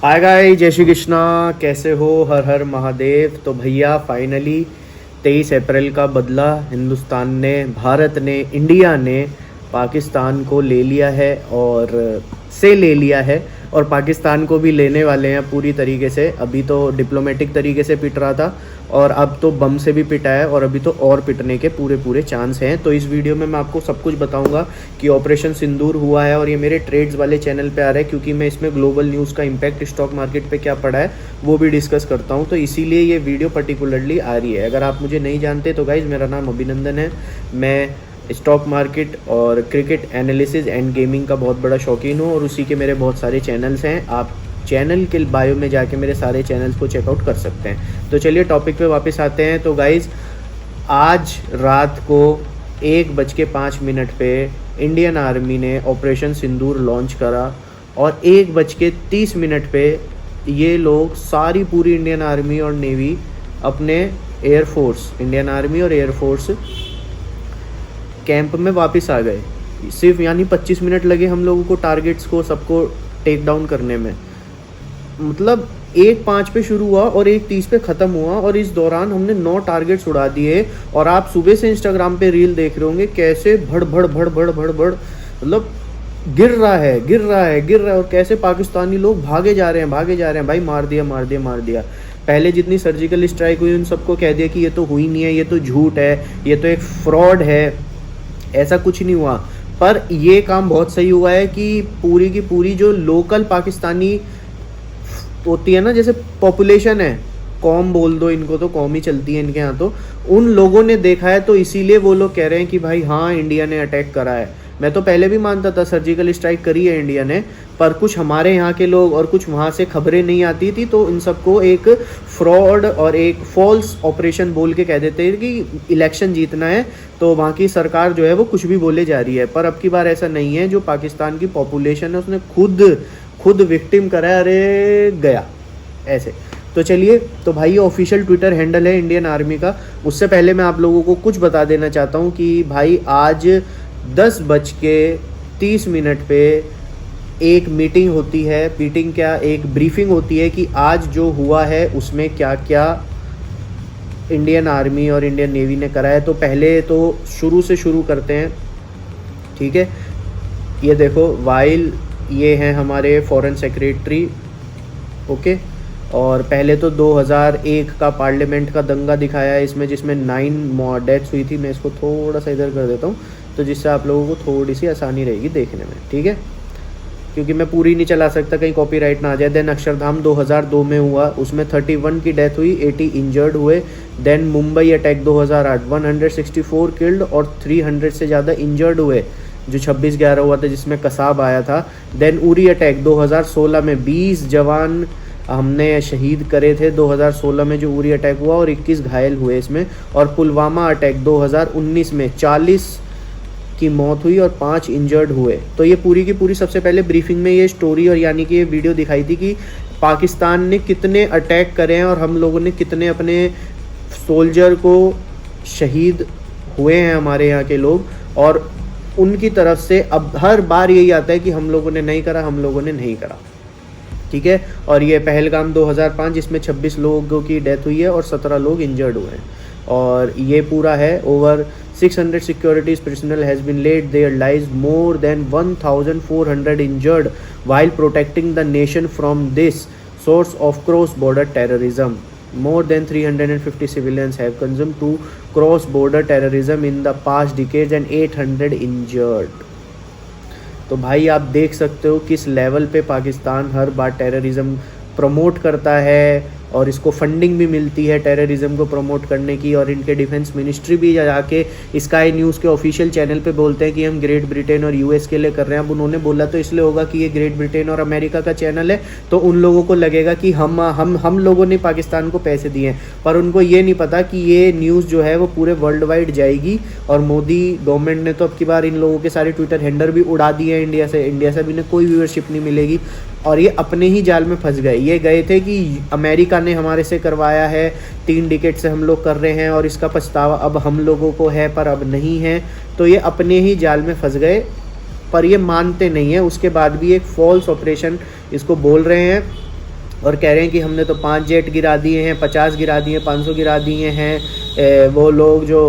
Hi guys, जय श्री कृष्णा। कैसे हो? हर हर महादेव। तो भैया फाइनली 23 अप्रैल का बदला हिंदुस्तान ने, भारत ने, इंडिया ने पाकिस्तान को ले लिया है ले लिया है और पाकिस्तान को भी लेने वाले हैं पूरी तरीके से। अभी तो डिप्लोमेटिक तरीके से पिट रहा था और अब तो बम से भी पिटा है और अभी तो और पिटने के पूरे पूरे चांस हैं। तो इस वीडियो में मैं आपको सब कुछ बताऊंगा कि ऑपरेशन सिंदूर हुआ है और ये मेरे ट्रेड्स वाले चैनल पे आ रहा है क्योंकि मैं इसमें ग्लोबल न्यूज़ का इम्पैक्ट स्टॉक मार्केट पे क्या पड़ा है वो भी डिस्कस करता हूँ। तो इसीलिए ये वीडियो पर्टिकुलरली आ रही है। अगर आप मुझे नहीं जानते तो गाइज़, मेरा नाम अभिनंदन है। मैं स्टॉक मार्केट और क्रिकेट एनालिसिस एंड गेमिंग का बहुत बड़ा शौकीन हूँ और उसी के मेरे बहुत सारे चैनल्स हैं। आप चैनल के बायो में जाके मेरे सारे चैनल्स को चेकआउट कर सकते हैं। तो चलिए टॉपिक पे वापस आते हैं। तो गाइज़, आज रात को 1:05 पे इंडियन आर्मी ने ऑपरेशन सिंदूर लॉन्च करा और 1:30 पे ये लोग सारी पूरी इंडियन आर्मी और नेवी अपने एयरफोर्स, इंडियन आर्मी और एयरफोर्स कैंप में वापस आ गए। सिर्फ यानी 25 मिनट लगे हम लोगों को टारगेट्स को सबको टेक डाउन करने में। मतलब 1:05 पे शुरू हुआ और 1:30 पे ख़त्म हुआ और इस दौरान हमने 9 टारगेट्स उड़ा दिए। और आप सुबह से इंस्टाग्राम पे रील देख रहे होंगे कैसे भड़ भड़ भड़ भड़ भड़ भड़ मतलब गिर रहा है और कैसे पाकिस्तानी लोग भागे जा रहे हैं। भाई मार दिया। पहले जितनी सर्जिकल स्ट्राइक हुई उन सबको कह दिया कि ये तो हुई नहीं है, ये तो झूठ है, ये तो एक फ्रॉड है, ऐसा कुछ नहीं हुआ। पर ये काम बहुत सही हुआ है कि पूरी की पूरी जो लोकल पाकिस्तानी होती है ना, जैसे पॉपुलेशन है, कौम बोल दो इनको, तो कौम ही चलती है इनके यहाँ, तो उन लोगों ने देखा है तो इसीलिए वो लोग कह रहे हैं कि भाई हाँ, इंडिया ने अटैक करा है। मैं तो पहले भी मानता था सर्जिकल स्ट्राइक करी है इंडिया ने, पर कुछ हमारे यहाँ के लोग और कुछ वहाँ से खबरें नहीं आती थी तो इन सबको एक फ्रॉड और एक फॉल्स ऑपरेशन बोल के कह देते हैं कि इलेक्शन जीतना है तो वहाँ की सरकार जो है वो कुछ भी बोले जा रही है। पर अब की बार ऐसा नहीं है। जो पाकिस्तान की पॉपुलेशन है उसने खुद विक्टिम करा है। अरे गया ऐसे। तो चलिए, तो भाई ये ऑफिशियल ट्विटर हैंडल है इंडियन आर्मी का। उससे पहले मैं आप लोगों को कुछ बता देना चाहता हूँ कि भाई आज 10:30 पे एक मीटिंग होती है। मीटिंग क्या, एक ब्रीफिंग होती है कि आज जो हुआ है उसमें क्या क्या इंडियन आर्मी और इंडियन नेवी ने करा है। तो पहले तो शुरू से शुरू करते हैं, ठीक है। ये देखो, वाइल ये हैं हमारे फॉरेन सेक्रेटरी, ओके। और पहले तो 2001 का पार्लियामेंट का दंगा दिखाया है इसमें, जिसमें 9 डेथ्स हुई थी। मैं इसको थोड़ा सा इधर कर देता हूँ तो जिससे आप लोगों को थोड़ी सी आसानी रहेगी देखने में, ठीक है, क्योंकि मैं पूरी नहीं चला सकता, कहीं कॉपीराइट ना आ जाए। देन अक्षरधाम 2002 में हुआ, उसमें 31 की डेथ हुई, 80 इंजर्ड हुए। देन मुंबई अटैक 2008, 164 किल्ड और 300 से ज़्यादा इंजर्ड हुए, जो 26/11 हुआ था जिसमें कसाब आया था। देन उरी अटैक 2016 में 20 जवान हमने शहीद करे थे 2016 में जो उरी अटैक हुआ और 21 घायल हुए इसमें। और पुलवामा अटैक 2019 में 40 की मौत हुई और 5 इंजर्ड हुए। तो ये पूरी की पूरी सबसे पहले ब्रीफिंग में ये स्टोरी और यानी कि ये वीडियो दिखाई थी कि पाकिस्तान ने कितने अटैक करे हैं और हम लोगों ने कितने अपने सोल्जर को शहीद हुए हैं हमारे यहाँ के लोग। और उनकी तरफ से अब हर बार यही आता है कि हम लोगों ने नहीं करा, ठीक है। और ये पहलगाम 2005 जिसमें 26 लोगों की डेथ हुई है और 17 लोग इंजर्ड हुए हैं। और ये पूरा है, over 600 securities personnel has been laid their lives, more than 1400 injured while protecting the nation from this source of cross-border terrorism. More than 350 civilians have consumed to cross-border terrorism in the past decades and 800 injured. तो भाई आप देख सकते हो किस level पे पाकिस्तान हर बार terrorism promote करता है और इसको फंडिंग भी मिलती है टेररिज्म को प्रमोट करने की। और इनके डिफेंस मिनिस्ट्री भी जाके स्काई न्यूज़ के ऑफिशियल चैनल पे बोलते हैं कि हम ग्रेट ब्रिटेन और यूएस के लिए कर रहे हैं। अब उन्होंने बोला तो इसलिए होगा कि ये ग्रेट ब्रिटेन और अमेरिका का चैनल है तो उन लोगों को लगेगा कि हम लोगों ने पाकिस्तान को पैसे दिए हैं, पर उनको ये नहीं पता कि ये न्यूज़ जो है वो पूरे वर्ल्ड वाइड जाएगी। और मोदी गवर्नमेंट ने तो अब की बार इन लोगों के सारे ट्विटर हैंडल भी उड़ा दिए हैं इंडिया से भी इन्हें कोई व्यूअरशिप नहीं मिलेगी और ये अपने ही जाल में फंस गए। ये गए थे कि अमेरिका ने हमारे से करवाया है, 3 डिकेड से हम लोग कर रहे हैं और इसका पछतावा अब हम लोगों को है पर अब नहीं है। तो ये अपने ही जाल में फंस गए, पर ये मानते नहीं है। उसके बाद भी एक फॉल्स ऑपरेशन इसको बोल रहे हैं और कह रहे हैं कि हमने तो 5 जेट गिरा दिए हैं, 50 गिरा दिए, 500 गिरा दिए हैं। वो लोग जो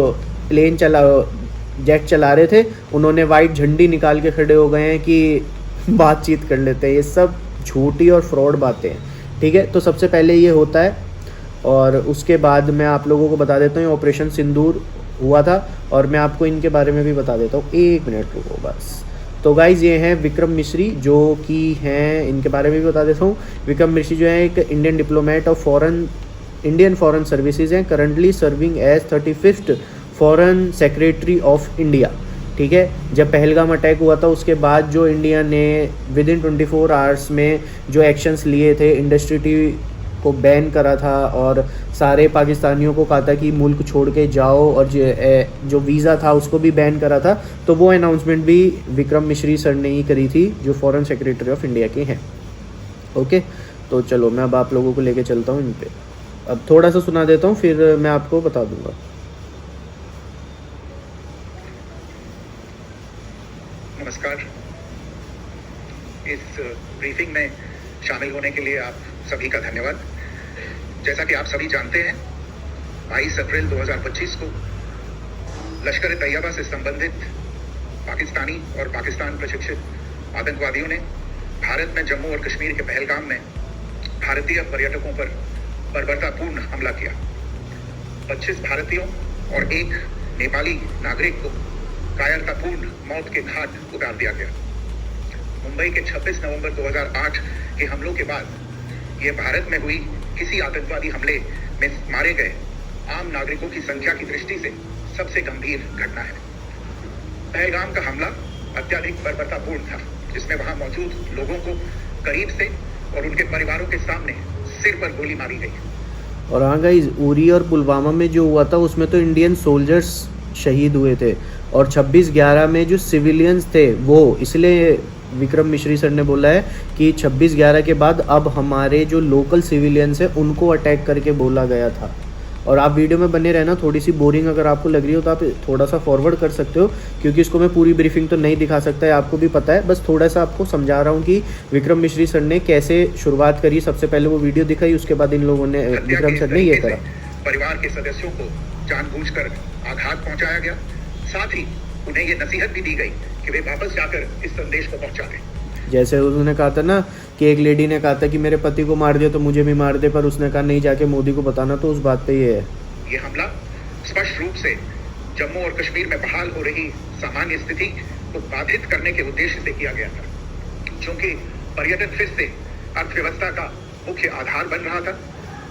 प्लेन जेट चला रहे थे उन्होंने वाइट झंडी निकाल के खड़े हो गए हैं कि बातचीत कर लेते हैं। ये सब झूठी और फ्रॉड बातें हैं, ठीक है। तो सबसे पहले ये होता है और उसके बाद मैं आप लोगों को बता देता हूँ ऑपरेशन सिंदूर हुआ था और मैं आपको इनके बारे में भी बता देता हूँ। 1 मिनट रुको बस। तो गाइज़ ये हैं विक्रम मिश्री जो कि हैं, इनके बारे में भी बता देता हूँ। विक्रम मिश्री जो है एक Indian diplomat of Indian foreign services हैं, currently serving as 35th foreign secretary of India, ठीक है। जब पहलगाम अटैक हुआ था उसके बाद जो इंडिया ने विद इन 24 आवर्स में जो एक्शंस लिए थे, इंडस्ट्री को बैन करा था और सारे पाकिस्तानियों को कहा था कि मुल्क छोड़ के जाओ, और जो वीज़ा था उसको भी बैन करा था। तो वो अनाउंसमेंट भी विक्रम मिश्री सर ने ही करी थी जो फॉरेन सेक्रेटरी ऑफ इंडिया के हैं। ओके, तो चलो मैं अब आप लोगों को लेके चलता हूँ इन पे। अब थोड़ा सा सुना देता हूँ फिर मैं आपको बता दूंगा। नमस्कार, इस ब्रीफिंग में शामिल होने के लिए आप सभी का धन्यवाद। जैसा कि आप सभी जानते हैं, 22 अप्रैल 2025 को लश्कर तैयबा से संबंधित पाकिस्तानी और पाकिस्तान प्रशिक्षित आतंकवादियों ने भारत में जम्मू और कश्मीर के पहलगाम में भारतीय पर्यटकों पर बर्बरतापूर्ण हमला किया। 25 भारतीयों और 1 नेपाली नागरिक को कायरतापूर्ण मौत के घाट उतार दिया गया। मुंबई के 26 नवंबर 2008 के हमलों के बाद ये भारत में हुई किसी आतंकवादी हमले में मारे गए आम नागरिकों की संख्या की दृष्टि से सबसे गंभीर घटना है। पहलगाम का हमला अत्यधिक बर्बरतापूर्ण था, जिसमें वहां मौजूद लोगों को करीब से और उनके परिवारों के सामने सिर पर गोली मारी गई। और हाँ गाइस, उरी और पुलवामा में जो हुआ था उसमें तो इंडियन सोल्जर्स शहीद हुए थे और 26/11 में जो सिविलियंस थे वो, इसलिए विक्रम मिश्री सर ने बोला है कि 26/11 के बाद अब हमारे जो लोकल सिविलियंस हैं उनको अटैक करके बोला गया था। और आप वीडियो में बने रहना, थोड़ी सी बोरिंग अगर आपको लग रही हो तो आप थोड़ा सा फॉरवर्ड कर सकते हो, क्योंकि इसको मैं पूरी ब्रीफिंग तो नहीं दिखा सकता है, आपको भी पता है। बस थोड़ा सा आपको समझा रहा हूँ कि विक्रम मिश्री सर ने कैसे शुरुआत करी। सबसे पहले वो वीडियो दिखाई, उसके बाद इन लोगों ने, विक्रम सर ने ये करा। परिवार के सदस्यों को जानबूझकर आघात पहुंचाया गया, साथ ही उन्हें ये नसीहत भी दी गई कि वे वापस जाकर इस संदेश को पहुंचा दें। जैसे उन्होंने कहा था ना कि एक लेडी ने कहा था कि मेरे पति को मार दिया तो मुझे भी मार दे, पर उसने कहा नहीं, जाके मोदी को बताना। तो उस बात पे ये है। ये हमला स्पष्ट रूप से जम्मू और कश्मीर में बहाल हो रही सामान्य स्थिति को बाधित करने के उद्देश्य से किया गया था, क्योंकि पर्यटन फिर से अर्थव्यवस्था का मुख्य आधार बन रहा था।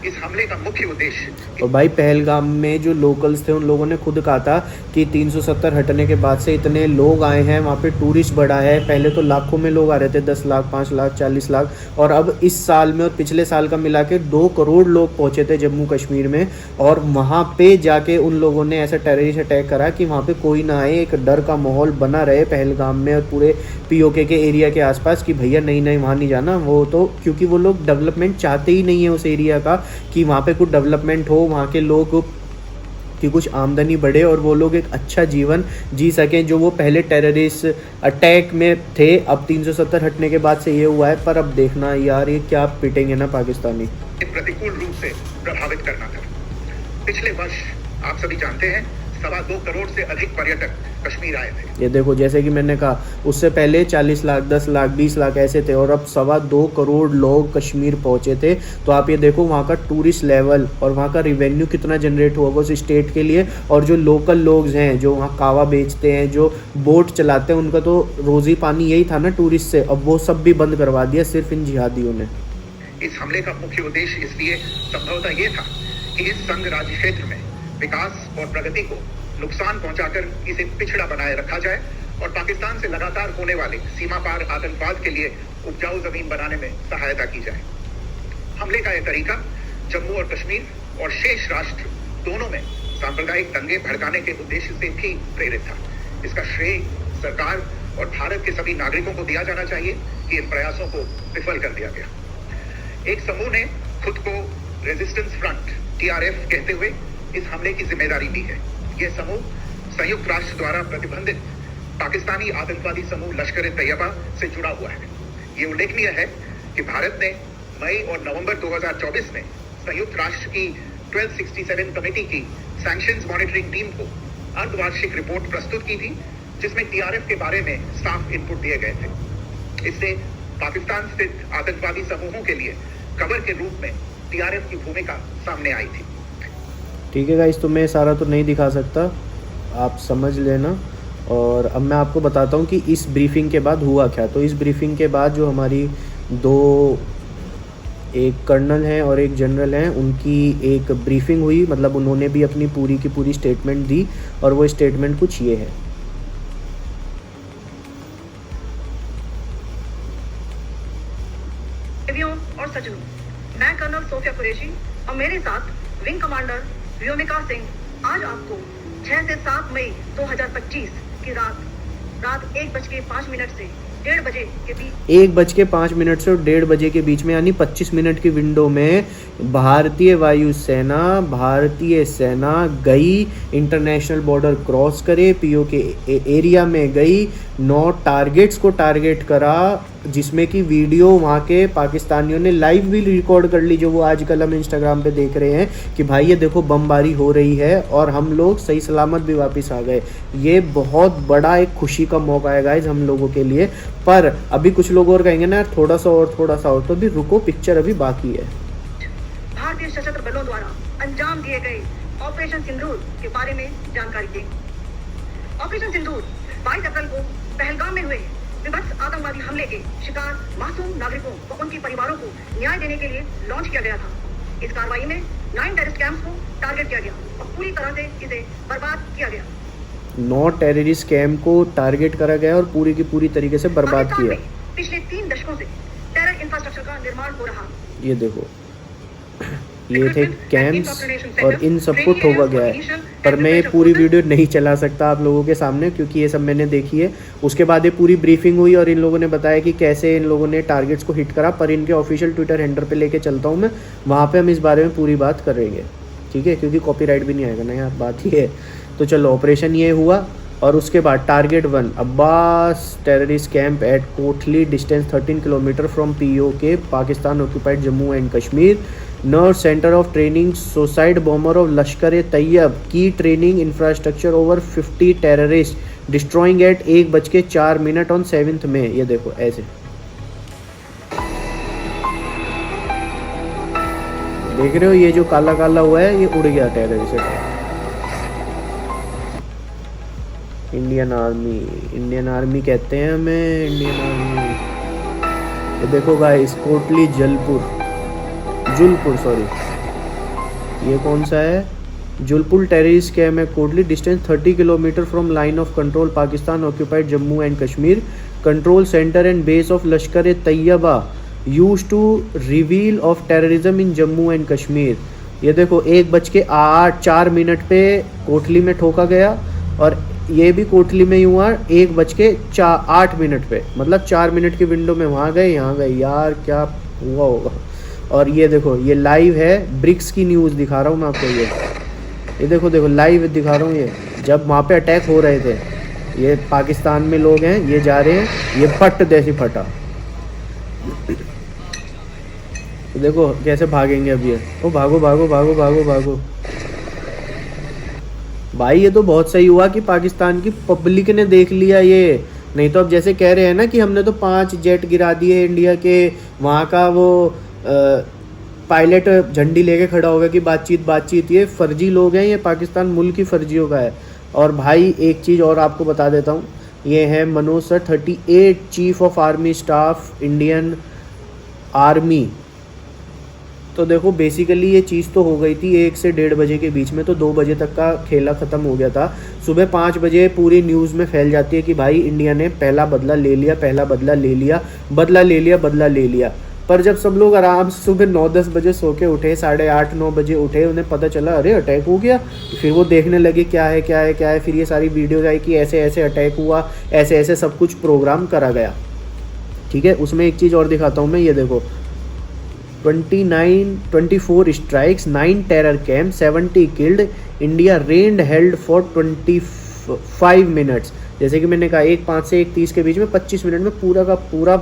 इस हमले का मुख्य उद्देश्य, और भाई पहलगाम में जो लोकल्स थे उन लोगों ने खुद कहा था कि 370 हटने के बाद से इतने लोग आए हैं, वहाँ पे टूरिस्ट बढ़ा है। पहले तो लाखों में लोग आ रहे थे, 10 लाख, 5 लाख, 40 लाख, और अब इस साल में और पिछले साल का मिला के 2 करोड़ लोग पहुँचे थे जम्मू कश्मीर में। और वहाँ पे जाके उन लोगों ने ऐसा टेररिस्ट अटैक करा कि वहाँ पे कोई ना आए, एक डर का माहौल बना रहे पहलगाम में और पूरे POK के एरिया के आसपास कि भैया नहीं वहाँ नहीं जाना। वो तो क्योंकि वो लोग डेवलपमेंट चाहते ही नहीं है उस एरिया का, कि वहाँ पे कुछ डेवलपमेंट हो, वहाँ के लोग की कुछ आमदनी बढ़े और वो लोग एक अच्छा जीवन जी सकें, जो वो पहले टेररिस्ट अटैक में थे। अब 370 हटने के बाद से ये हुआ है, पर अब देखना यार ये क्या पिटेंगे ना पाकिस्तानी। प्रतिकूल रूप से प्रभावित करना था। पिछले वर्ष आप सभी जानते हैं 2.25 करोड़ से अधिक पर्यटक कश्मीर आए थे। ये देखो, जैसे कि मैंने कहा उससे पहले 40 लाख, 10 लाख, 20 लाख ऐसे थे, और अब 2.25 करोड़ लोग कश्मीर पहुंचे थे। तो आप ये देखो वहाँ का टूरिस्ट लेवल और वहाँ का रिवेन्यू कितना जनरेट हुआ उस स्टेट के लिए। और जो लोकल लोग हैं जो वहाँ कावा बेचते हैं, जो बोट चलाते हैं, उनका तो रोजी पानी यही था ना टूरिस्ट से। अब वो सब भी बंद करवा दिया सिर्फ इन जिहादियों ने। इस हमले का मुख्य उद्देश्य इसलिए संभवतः ये था कि इस संघ राज्य क्षेत्र में विकास और प्रगति को नुकसान पहुंचाकर इसे पिछड़ा बनाए रखा जाए और पाकिस्तान से लगातार होने वाले सीमा पार आतंकवाद के लिए उपजाऊ जमीन बनाने में सहायता की जाए। हमले का यह तरीका जम्मू और कश्मीर और शेष राष्ट्र दोनों में सांप्रदायिक दंगे भड़काने के उद्देश्य से भी प्रेरित था। इसका श्रेय सरकार और भारत के सभी नागरिकों को दिया जाना चाहिए कि इन प्रयासों को विफल कर दिया गया। एक समूह ने खुद को रेजिस्टेंस फ्रंट TRF कहते हुए इस हमले की जिम्मेदारी ली है। यह समूह संयुक्त राष्ट्र द्वारा प्रतिबंधित पाकिस्तानी आतंकवादी समूह लश्कर तैयबा से जुड़ा हुआ है। ये उल्लेखनीय है कि भारत ने मई और नवंबर 2024 में संयुक्त राष्ट्र की 1267 कमेटी की सैंक्शंस मॉनिटरिंग टीम को अर्धवार्षिक रिपोर्ट प्रस्तुत की थी, जिसमें टीआरएफ के बारे में साफ इनपुट दिए गए थे। इससे पाकिस्तान स्थित आतंकवादी समूहों के लिए कवर के रूप में टीआरएफ की भूमिका सामने आई थी। ठीक है गाइस, तो मैं सारा तो नहीं दिखा सकता, आप समझ लेना। और अब मैं आपको बताता हूँ कि इस ब्रीफिंग के बाद हुआ क्या। तो इस ब्रीफिंग के बाद जो हमारी दो, एक कर्नल हैं और एक जनरल हैं, उनकी एक ब्रीफिंग हुई, मतलब उन्होंने भी अपनी पूरी की पूरी स्टेटमेंट दी। और वो स्टेटमेंट कुछ ये है। और सज्जनों, मैं कर्नल सोफिया कुरैशी और मेरे साथ विंग कमांडर व्योमिका सिंह आज आपको 6 से 7 मई 2025 की रात 1:05 से 1:30 बजे के बीच 1:05 से 1:30 बजे के बीच में, यानी 25 मिनट की विंडो में भारतीय वायुसेना, भारतीय सेना गई, इंटरनेशनल बॉर्डर क्रॉस करे, पीओ के एरिया में गई, 9 टारगेट्स को टारगेट करा, जिसमें कि वीडियो वहाँ के पाकिस्तानियों ने लाइव भी रिकॉर्ड कर ली, जो वो आजकल हम इंस्टाग्राम पे देख रहे हैं कि भाई ये देखो बमबारी हो रही है और हम लोग सही सलामत भी वापस आ गए। ये बहुत बड़ा एक खुशी का मौका है गाइस हम लोगों के लिए। पर अभी कुछ लोग और कहेंगे ना यार थोड़ा सा और, तो अभी रुको, पिक्चर अभी बाकी है। भारतीय सशस्त्र बलों द्वारा अंजाम दिए गए ऑपरेशन सिंदूर के बारे में जानकारी दी। ऑपरेशन सिंदूर 22 अप्रैल को पहलगाम में हुए विभत्स आतंकवादी हमले के शिकार मासूम नागरिकों व उनके परिवारों को न्याय देने के लिए लॉन्च किया गया था। इस कार्रवाई में 9 टेररिस्ट कैंप्स को टारगेट किया गया और पूरी तरह से इसे बर्बाद किया गया। 9 टेररिस्ट कैंप को टारगेट करा गया और पूरी की पूरी तरीके से बर्बाद किया। पिछले 3 दशकों से टेरर इंफ्रास्ट्रक्चर का निर्माण हो रहा। ये देखो, ये थे कैंप्स और इन सबको ठोका गया है। पर मैं ये पूरी वीडियो नहीं चला सकता आप लोगों के सामने, क्योंकि ये सब मैंने देखी है। उसके बाद ये पूरी ब्रीफिंग हुई और इन लोगों ने बताया कि कैसे इन लोगों ने टारगेट्स को हिट करा। पर इनके ऑफिशियल ट्विटर हैंडल पे लेके चलता हूँ मैं, वहाँ पे हम इस बारे में पूरी बात करेंगे, ठीक है, क्योंकि कॉपीराइट भी नहीं आएगा ना यार, बात ही है। तो चलो, ऑपरेशन ये हुआ और उसके बाद target 1 Abbas terrorist camp at Kotli, distance 13 kilometre from PoK, Pakistan occupied Jammu and Kashmir, nerve centre of training, suicide bomber of Lashkar e Taiba, की training infrastructure over 50 terrorist destroying at 1:04 on 7 May. ये देखो ऐसे देख रहे हो, ये जो काला काला हुआ है ये उड़ गया टेररिस्ट। इंडियन आर्मी कहते हैं हमें, इंडियन आर्मी। तो देखो गाइस, कोटली जुलपुर सॉरी, ये कौन सा है? जुलपुर टेररिस्ट कैम्प है Kotli, distance 30 kilometre from line of control, Pakistan occupied Jammu and Kashmir, control centre and base of Lashkar e Taiba, used to reveal of terrorism in Jammu and Kashmir. ये देखो 1:04 पे कोटली में ठोका गया और ये भी कोटली में ही हुआ 1:08 पे, मतलब 4 मिनट की विंडो में वहाँ गए यहाँ गए। यार क्या हुआ होगा। और ये देखो, ये लाइव है, ब्रिक्स की न्यूज़ दिखा रहा हूँ मैं आपको। ये देखो लाइव दिखा रहा हूँ। ये जब वहाँ पे अटैक हो रहे थे, ये पाकिस्तान में लोग हैं, ये जा रहे हैं, ये फट जैसी फटा। तो देखो कैसे भागेंगे अब ये। ओ भागो भागो भागो भागो भागो भाई। ये तो बहुत सही हुआ कि पाकिस्तान की पब्लिक ने देख लिया ये, नहीं तो अब जैसे कह रहे हैं ना कि हमने तो 5 जेट गिरा दिए इंडिया के, वहाँ का वो पायलट झंडी लेके खड़ा होगा कि बातचीत। ये फर्जी लोग हैं, ये पाकिस्तान मुल्क ही फर्जियों का है। और भाई एक चीज़ और आपको बता देता हूँ, ये है Manoj sir, 38 chief of army staff Indian army. तो देखो बेसिकली ये चीज़ तो हो गई थी 1 से 1:30 बजे के बीच में, तो 2 बजे तक का खेला ख़त्म हो गया था। सुबह 5 बजे पूरी न्यूज़ में फैल जाती है कि भाई इंडिया ने पहला बदला ले लिया। पर जब सब लोग आराम से सुबह 9-10 बजे सो के उठे, 8:30-9 बजे उठे, उन्हें पता चला अरे अटैक हो गया, फिर वो देखने लगे क्या है। फिर ये सारी वीडियोज आई कि ऐसे अटैक हुआ, ऐसे सब कुछ प्रोग्राम करा गया, ठीक है। उसमें एक चीज़ और दिखाता हूँ मैं, ये देखो 24 strikes, 9 terror camp, 70 killed, India rained held for 25 minutes. जैसे कि मैंने कहा 1:05 से 1:30 के बीच में 25 मिनट में पूरा का पूरा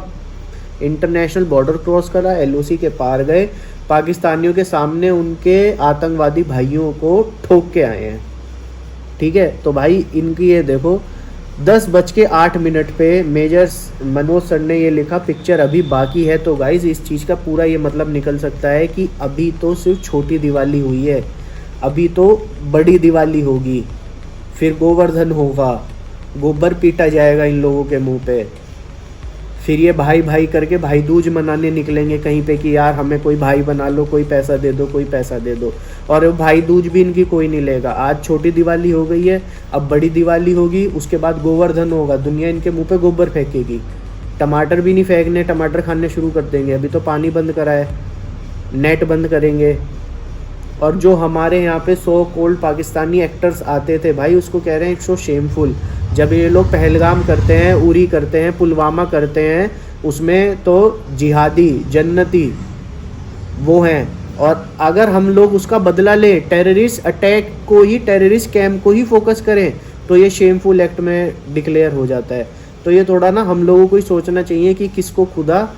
इंटरनेशनल बॉर्डर क्रॉस करा, LOC के पार गए, पाकिस्तानियों के सामने उनके आतंकवादी भाइयों को ठोक के आए हैं। ठीक है, तो भाई इनकी ये देखो 10:08 पे मेजर मनोज सर ने ये लिखा पिक्चर अभी बाकी है। तो गाइज इस चीज़ का पूरा ये मतलब निकल सकता है कि अभी तो सिर्फ छोटी दिवाली हुई है, अभी तो बड़ी दिवाली होगी, फिर गोवर्धन होगा, गोबर पीटा जाएगा इन लोगों के मुंह पे, फिर ये भाई भाई करके भाई दूज मनाने निकलेंगे कहीं पे कि यार हमें कोई भाई बना लो, कोई पैसा दे दो, कोई पैसा दे दो। और भाई दूज भी इनकी कोई नहीं लेगा। आज छोटी दिवाली हो गई है, अब बड़ी दिवाली होगी, उसके बाद गोवर्धन होगा, दुनिया इनके मुंह पे गोबर फेंकेगी। टमाटर भी नहीं फेंकने, टमाटर खाने शुरू कर देंगे। अभी तो पानी बंद करा है, नेट बंद करेंगे। और जो हमारे यहाँ पे सो कॉल्ड पाकिस्तानी एक्टर्स आते थे भाई, उसको कह रहे हैं इट्स सो शेमफुल। जब ये लोग पहलगाम करते हैं, उरी करते हैं, पुलवामा करते हैं, उसमें तो जिहादी जन्नती वो हैं। और अगर हम लोग उसका बदला लें, टेररिस्ट अटैक को ही, टेररिस्ट कैंप को ही फोकस करें, तो ये शेमफुल एक्ट में डिक्लेयर हो जाता है। तो ये थोड़ा ना हम लोगों को ही सोचना चाहिए कि किसको खुदा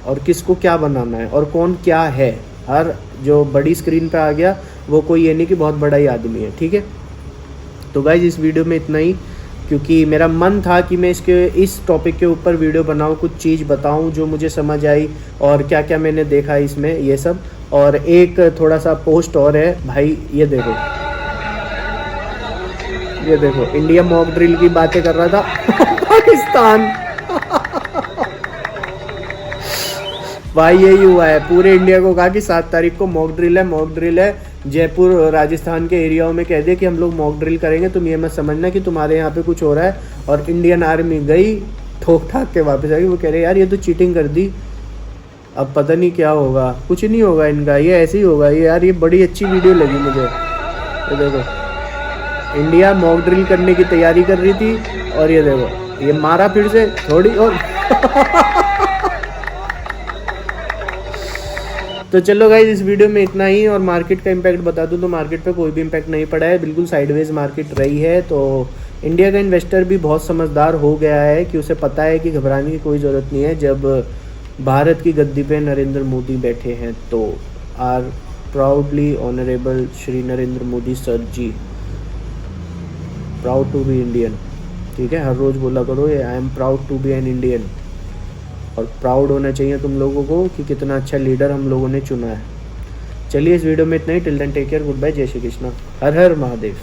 और किसको क्या बनाना है और कौन क्या है। हर जो बड़ी स्क्रीन पे आ गया वो कोई ये नहीं कि बहुत बड़ा ही आदमी है। ठीक है, तो गाइज इस वीडियो में इतना ही, क्योंकि मेरा मन था कि मैं इस टॉपिक के ऊपर वीडियो बनाऊं, कुछ चीज़ बताऊं जो मुझे समझ आई और क्या क्या मैंने देखा इसमें, ये सब। और एक थोड़ा सा पोस्ट और है भाई, ये देखो, ये देखो, इंडिया मॉक ड्रिल की बातें कर रहा था पाकिस्तान भाई यही हुआ है। पूरे इंडिया को कहा कि 7 तारीख को मॉक ड्रिल है, मॉक ड्रिल है। जयपुर राजस्थान के एरियाओं में कह दिया कि हम लोग मॉक ड्रिल करेंगे, तुम ये मत समझना कि तुम्हारे यहाँ पे कुछ हो रहा है। और इंडियन आर्मी गई, ठोक ठाक के वापस आ गई। वो कह रहे यार ये तो चीटिंग कर दी, अब पता नहीं क्या होगा। कुछ नहीं होगा इनका, ये ऐसे ही होगा। ये यार ये बड़ी अच्छी वीडियो लगी मुझे। ये देखो, इंडिया मॉक ड्रिल करने की तैयारी कर रही थी और ये देखो ये मारा फिर से थोड़ी और तो चलो गाइज इस वीडियो में इतना ही। और मार्केट का इम्पैक्ट बता दूं तो मार्केट पे कोई भी इम्पैक्ट नहीं पड़ा है, बिल्कुल साइडवेज मार्केट रही है। तो इंडिया का इन्वेस्टर भी बहुत समझदार हो गया है कि उसे पता है कि घबराने की कोई ज़रूरत नहीं है। जब भारत की गद्दी पे नरेंद्र मोदी बैठे हैं तो are proudly honourable Shri Narendra Modi sir ji, proud to be Indian. ठीक है, हर रोज़ बोला करो ये I am proud to be an Indian. और प्राउड होना चाहिए तुम लोगों को कि कितना अच्छा लीडर हम लोगों ने चुना है। चलिए इस वीडियो में इतना ही। Till then take care, good bye, जय श्री कृष्णा, हर हर महादेव।